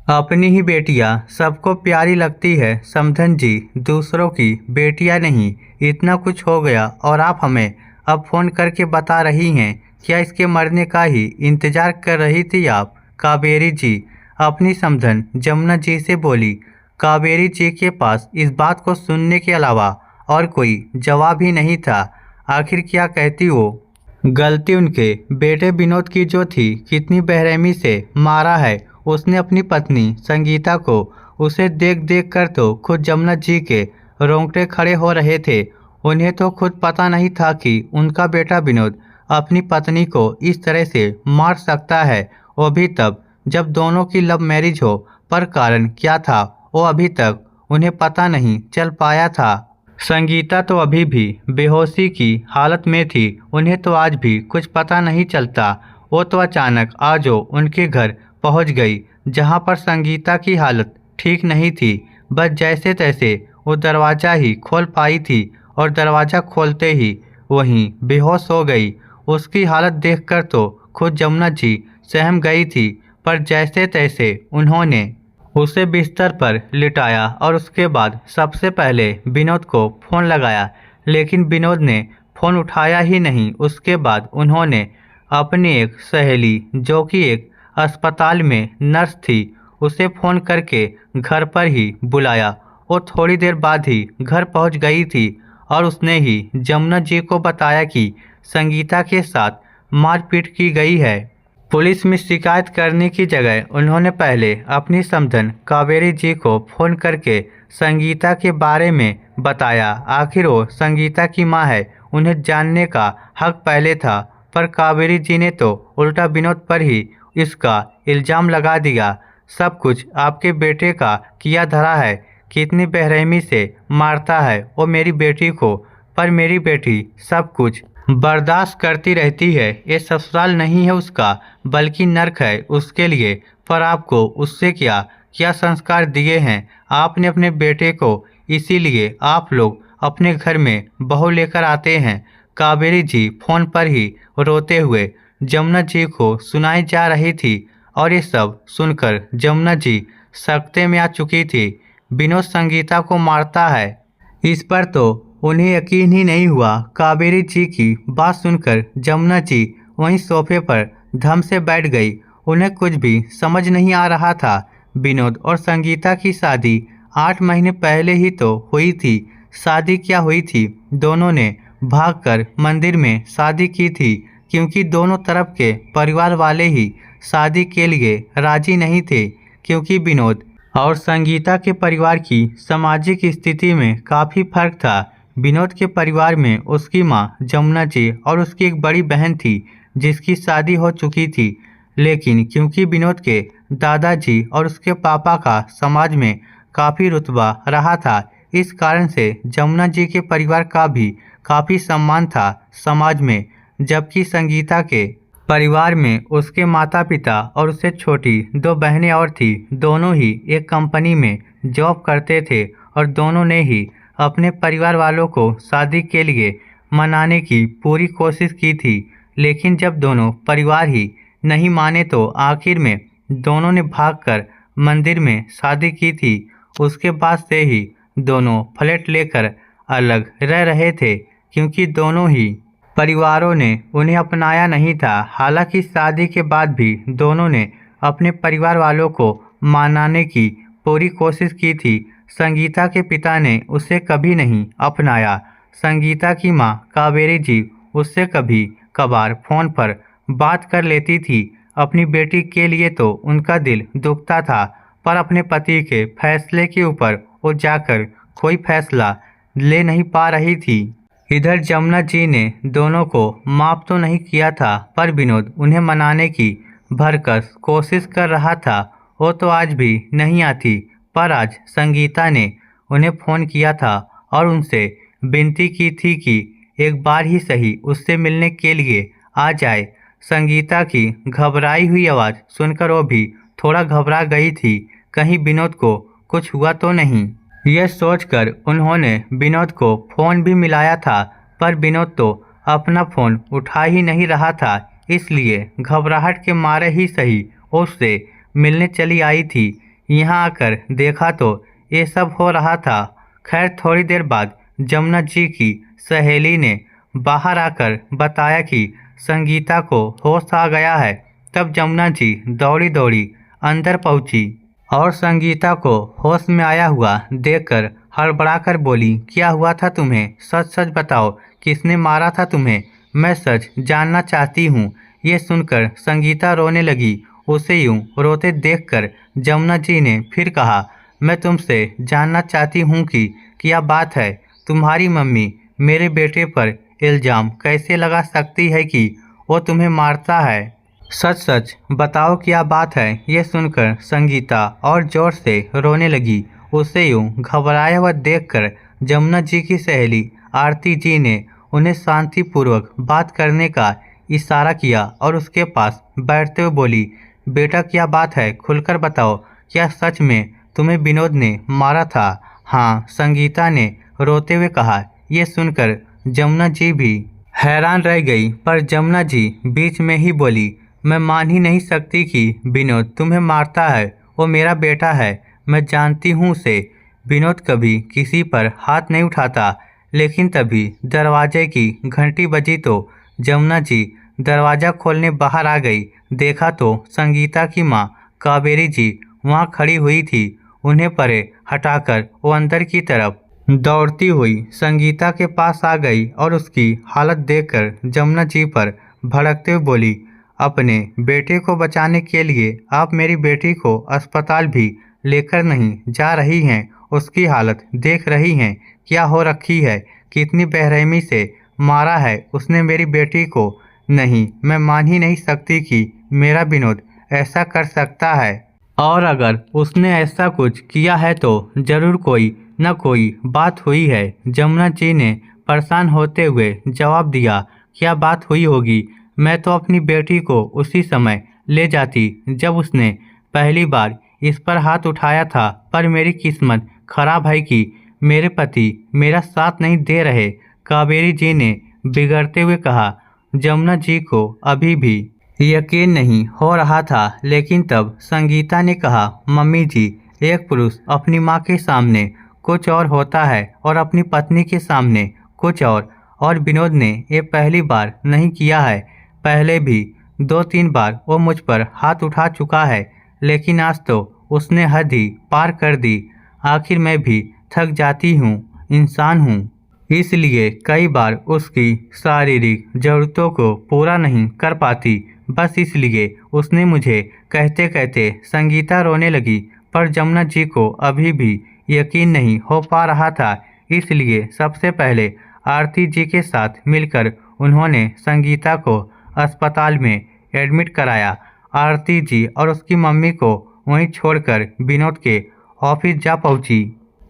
अपनी ही बेटियां सबको प्यारी लगती है समधन जी, दूसरों की बेटियां नहीं। इतना कुछ हो गया और आप हमें अब फ़ोन करके बता रही हैं। क्या इसके मरने का ही इंतज़ार कर रही थी आप? कावेरी जी अपनी समधन जमुना जी से बोली। कावेरी जी के पास इस बात को सुनने के अलावा और कोई जवाब ही नहीं था। आखिर क्या कहती वो? गलती उनके बेटे विनोद की जो थी, कितनी बेरहमी से मारा है उसने अपनी पत्नी संगीता को। उसे देख देख कर तो खुद जमुना जी के रोंगटे खड़े हो रहे थे। उन्हें तो खुद पता नहीं था कि उनका बेटा विनोद अपनी पत्नी को इस तरह से मार सकता है। वो भी तब जब दोनों की लव मैरिज हो। पर कारण क्या था वो अभी तक उन्हें पता नहीं चल पाया था। संगीता तो अभी भी बेहोशी की हालत में थी। उन्हें तो आज भी कुछ पता नहीं चलता। वो तो अचानक आज वो उनके घर पहुंच गई, जहां पर संगीता की हालत ठीक नहीं थी। बस जैसे तैसे वो दरवाज़ा ही खोल पाई थी और दरवाज़ा खोलते ही वहीं बेहोश हो गई। उसकी हालत देखकर तो खुद जमुना जी सहम गई थी। पर जैसे तैसे उन्होंने उसे बिस्तर पर लिटाया और उसके बाद सबसे पहले विनोद को फ़ोन लगाया, लेकिन विनोद ने फ़ोन उठाया ही नहीं। उसके बाद उन्होंने अपनी एक सहेली, जो कि एक अस्पताल में नर्स थी, उसे फ़ोन करके घर पर ही बुलाया। वो थोड़ी देर बाद ही घर पहुंच गई थी और उसने ही जमुना जी को बताया कि संगीता के साथ मारपीट की गई है। पुलिस में शिकायत करने की जगह उन्होंने पहले अपनी समधन कावेरी जी को फ़ोन करके संगीता के बारे में बताया। आखिर वो संगीता की मां है, उन्हें जानने का हक पहले था। पर कावेरी जी ने तो उल्टा विनोद पर ही इसका इल्ज़ाम लगा दिया। सब कुछ आपके बेटे का किया धरा है। कितनी बेरहमी से मारता है वो मेरी बेटी को। पर मेरी बेटी सब कुछ बर्दाश्त करती रहती है। ये ससुराल नहीं है उसका, बल्कि नर्क है उसके लिए। पर आपको उससे क्या क्या संस्कार दिए हैं आपने अपने बेटे को, इसीलिए आप लोग अपने घर में बहू लेकर आते हैं। कावेरी जी फोन पर ही रोते हुए जमुना जी को सुनाई जा रही थी और ये सब सुनकर जमुना जी सकते में आ चुकी थी। विनोद संगीता को मारता है, इस पर तो उन्हें यकीन ही नहीं हुआ। कावेरी जी की बात सुनकर जमुना जी वहीं सोफे पर धम से बैठ गई। उन्हें कुछ भी समझ नहीं आ रहा था। विनोद और संगीता की शादी 8 महीने पहले ही तो हुई थी। शादी क्या हुई थी, दोनों ने भागकर मंदिर में शादी की थी, क्योंकि दोनों तरफ के परिवार वाले ही शादी के लिए राजी नहीं थे। क्योंकि विनोद और संगीता के परिवार की सामाजिक स्थिति में काफ़ी फर्क था। विनोद के परिवार में उसकी मां जमुना जी और उसकी एक बड़ी बहन थी, जिसकी शादी हो चुकी थी। लेकिन क्योंकि विनोद के दादाजी और उसके पापा का समाज में काफ़ी रुतबा रहा था, इस कारण से जमुना जी के परिवार का भी काफ़ी सम्मान था समाज में। जबकि संगीता के परिवार में उसके माता पिता और उससे छोटी 2 बहनें और थी। दोनों ही एक कंपनी में जॉब करते थे और दोनों ने ही अपने परिवार वालों को शादी के लिए मनाने की पूरी कोशिश की थी। लेकिन जब दोनों परिवार ही नहीं माने तो आखिर में दोनों ने भागकर मंदिर में शादी की थी। उसके बाद से ही दोनों फ्लैट लेकर अलग रह रहे थे, क्योंकि दोनों ही परिवारों ने उन्हें अपनाया नहीं था। हालांकि शादी के बाद भी दोनों ने अपने परिवार वालों को मनाने की पूरी कोशिश की थी। संगीता के पिता ने उसे कभी नहीं अपनाया। संगीता की मां कावेरी जी उससे कभी कभार फ़ोन पर बात कर लेती थी। अपनी बेटी के लिए तो उनका दिल दुखता था, पर अपने पति के फैसले के ऊपर वो जाकर कोई फैसला ले नहीं पा रही थी। इधर जमुना जी ने दोनों को माफ तो नहीं किया था, पर विनोद उन्हें मनाने की भरकस कोशिश कर रहा था। वो तो आज भी नहीं आती, पर आज संगीता ने उन्हें फ़ोन किया था और उनसे विनती की थी कि एक बार ही सही उससे मिलने के लिए आ जाए। संगीता की घबराई हुई आवाज़ सुनकर वो भी थोड़ा घबरा गई थी, कहीं विनोद को कुछ हुआ तो नहीं। यह सोचकर उन्होंने विनोद को फ़ोन भी मिलाया था, पर विनोद तो अपना फ़ोन उठा ही नहीं रहा था। इसलिए घबराहट के मारे ही सही उससे मिलने चली आई थी। यहाँ आकर देखा तो ये सब हो रहा था। खैर थोड़ी देर बाद जमुना जी की सहेली ने बाहर आकर बताया कि संगीता को होश आ गया है। तब जमुना जी दौड़ी दौड़ी अंदर पहुंची और संगीता को होश में आया हुआ देखकर हड़बड़ाकर बोली, क्या हुआ था तुम्हें? सच सच बताओ, किसने मारा था तुम्हें? मैं सच जानना चाहती हूँ। ये सुनकर संगीता रोने लगी। उसे यूं रोते देखकर जमुना जी ने फिर कहा, मैं तुमसे जानना चाहती हूँ कि क्या बात है? तुम्हारी मम्मी मेरे बेटे पर इल्ज़ाम कैसे लगा सकती है कि वो तुम्हें मारता है? सच सच बताओ क्या बात है? ये सुनकर संगीता और ज़ोर से रोने लगी। उसे यूं घबराया हुआ देखकर जमुना जी की सहेली आरती जी ने उन्हें शांतिपूर्वक बात करने का इशारा किया और उसके पास बैठते हुए बोली, बेटा क्या बात है? खुलकर बताओ, क्या सच में तुम्हें विनोद ने मारा था? हाँ, संगीता ने रोते हुए कहा। यह सुनकर जमुना जी भी हैरान रह गई, पर जमुना जी बीच में ही बोली, मैं मान ही नहीं सकती कि विनोद तुम्हें मारता है। वो मेरा बेटा है, मैं जानती हूँ उसे। विनोद कभी किसी पर हाथ नहीं उठाता। लेकिन तभी दरवाजे की घंटी बजी तो जमुना जी दरवाज़ा खोलने बाहर आ गई। देखा तो संगीता की माँ कावेरी जी वहाँ खड़ी हुई थी। उन्हें परे हटाकर वो अंदर की तरफ दौड़ती हुई संगीता के पास आ गई और उसकी हालत देखकर जमुना जी पर भड़कते हुए बोली, अपने बेटे को बचाने के लिए आप मेरी बेटी को अस्पताल भी लेकर नहीं जा रही हैं? उसकी हालत देख रही हैं, क्या हो रखी है? कितनी बेरहमी से मारा है उसने मेरी बेटी को। नहीं, मैं मान ही नहीं सकती कि मेरा विनोद ऐसा कर सकता है। और अगर उसने ऐसा कुछ किया है तो जरूर कोई न कोई बात हुई है। जमुना जी ने परेशान होते हुए जवाब दिया, क्या बात हुई होगी? मैं तो अपनी बेटी को उसी समय ले जाती जब उसने पहली बार इस पर हाथ उठाया था, पर मेरी किस्मत खराब है कि मेरे पति मेरा साथ नहीं दे रहे, कावेरी जी ने बिगड़ते हुए कहा। जमुना जी को अभी भी यकीन नहीं हो रहा था, लेकिन तब संगीता ने कहा, मम्मी जी, एक पुरुष अपनी माँ के सामने कुछ और होता है और अपनी पत्नी के सामने कुछ और विनोद ने ये पहली बार नहीं किया है। पहले भी 2-3 बार वो मुझ पर हाथ उठा चुका है, लेकिन आज तो उसने हद ही पार कर दी। आखिर मैं भी थक जाती हूँ, इंसान हूँ, इसलिए कई बार उसकी शारीरिक ज़रूरतों को पूरा नहीं कर पाती। बस इसलिए उसने मुझे कहते कहते संगीता रोने लगी, पर जमुना जी को अभी भी यकीन नहीं हो पा रहा था। इसलिए सबसे पहले आरती जी के साथ मिलकर उन्होंने संगीता को अस्पताल में एडमिट कराया। आरती जी और उसकी मम्मी को वहीं छोड़कर विनोद के ऑफिस जा पहुंची।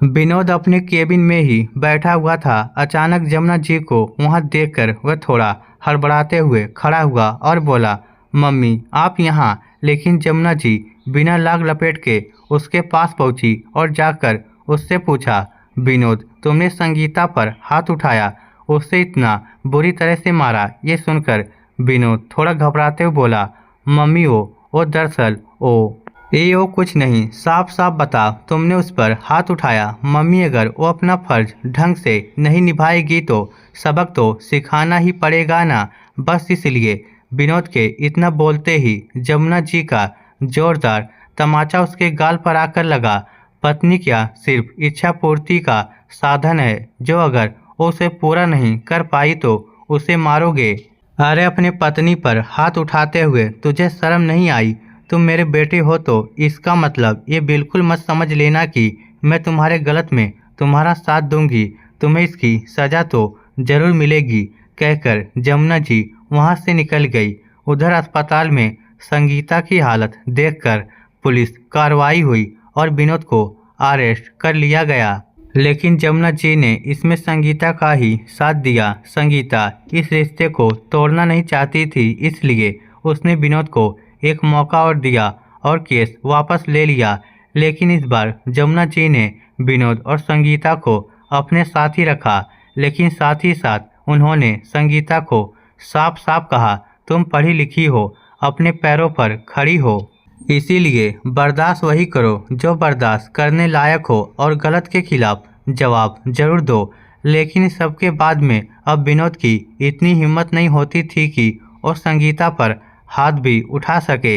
विनोद अपने केबिन में ही बैठा हुआ था। अचानक जमुना जी को वहां देखकर वह थोड़ा हड़बड़ाते हुए खड़ा हुआ और बोला, मम्मी आप यहाँ? लेकिन जमुना जी बिना लाग लपेट के उसके पास पहुंची और जाकर उससे पूछा, विनोद तुमने संगीता पर हाथ उठाया, उससे इतना बुरी तरह से मारा? ये सुनकर विनोद थोड़ा घबराते हुए बोला, मम्मी वो दरअसल वो कुछ नहीं, साफ साफ बता, तुमने उस पर हाथ उठाया। मम्मी अगर वो अपना फर्ज ढंग से नहीं निभाएगी तो सबक तो सिखाना ही पड़ेगा ना। बस इसलिए विनोद के इतना बोलते ही जमुना जी का जोरदार तमाचा उसके गाल पर आकर लगा। पत्नी क्या सिर्फ इच्छा पूर्ति का साधन है, जो अगर वो उसे पूरा नहीं कर पाई तो उसे मारोगे? अरे अपने पत्नी पर हाथ उठाते हुए तुझे शर्म नहीं आई? तुम मेरे बेटे हो तो इसका मतलब ये बिल्कुल मत समझ लेना कि मैं तुम्हारे गलत में तुम्हारा साथ दूंगी। तुम्हें इसकी सज़ा तो ज़रूर मिलेगी, कहकर जमुना जी वहाँ से निकल गई। उधर अस्पताल में संगीता की हालत देखकर पुलिस कार्रवाई हुई और विनोद को अरेस्ट कर लिया गया। लेकिन जमुना जी ने इसमें संगीता का ही साथ दिया। संगीता इस रिश्ते को तोड़ना नहीं चाहती थी, इसलिए उसने विनोद को एक मौका और दिया और केस वापस ले लिया। लेकिन इस बार जमुना जी ने विनोद और संगीता को अपने साथ ही रखा, लेकिन साथ ही साथ उन्होंने संगीता को साफ साफ कहा, तुम पढ़ी लिखी हो, अपने पैरों पर खड़ी हो, इसीलिए बर्दाश्त वही करो जो बर्दाश्त करने लायक हो और गलत के खिलाफ जवाब जरूर दो। लेकिन इस सबके बाद में अब विनोद की इतनी हिम्मत नहीं होती थी कि वो संगीता पर हाथ भी उठा सके।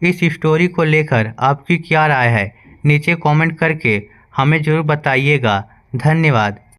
इस स्टोरी को लेकर आपकी क्या राय है नीचे कमेंट करके हमें ज़रूर बताइएगा। धन्यवाद।